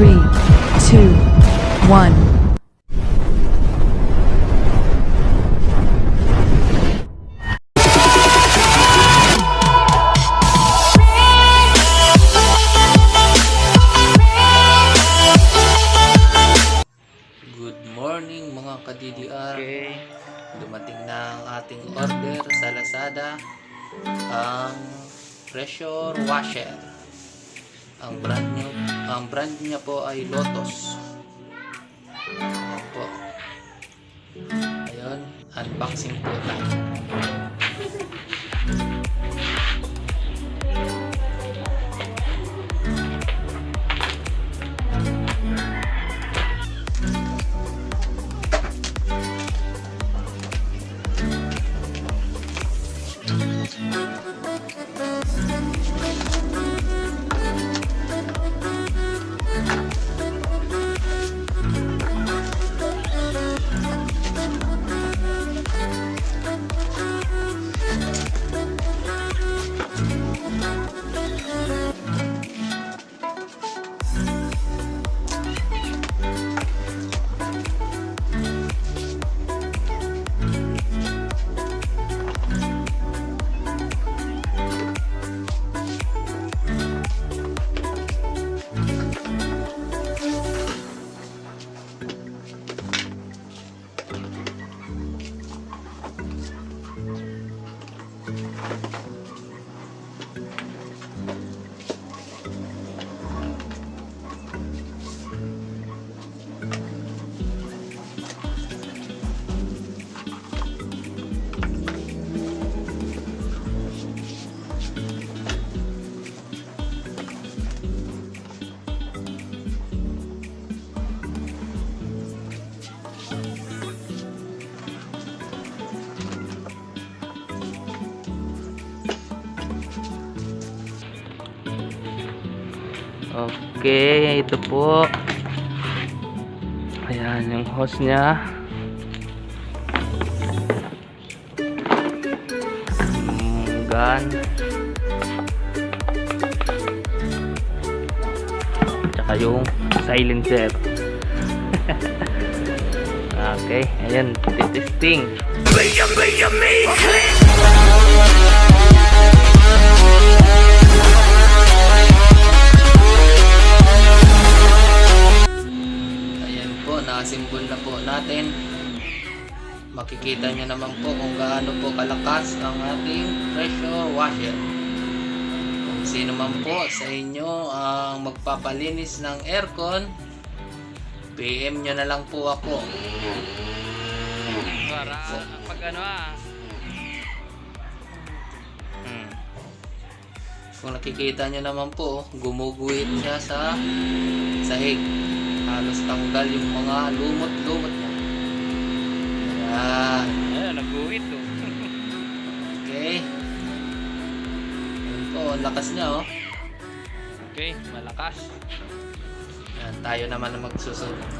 3, 2, 1. Good morning mga ka-DDR. Okay. Dumating na ang ating order sa Lazada, ang pressure washer. Ang brand niya po ay Lotus. Ayan po. Ayun, unboxing po tayo. Okay, ito po. Ayan yung hose niya. Gun. Tsaka yung silencer. Okay, ayan, testing. Nakasimbol na po natin. Makikita nyo naman po kung gaano po kalakas ang ating pressure washer. Kung sino man po sa inyo ang magpapalinis ng aircon, PM nyo na lang po ako. Para pag ano Kung nakikita nyo naman po, gumuguhit siya sa sahig. Halos tanggal yung mga lumot-lumot niya. Ayan. Ayan, nag-uwit oh. Okay. Ayan po, lakas niya oh. Okay, malakas. Ayan, tayo naman na magsusunod.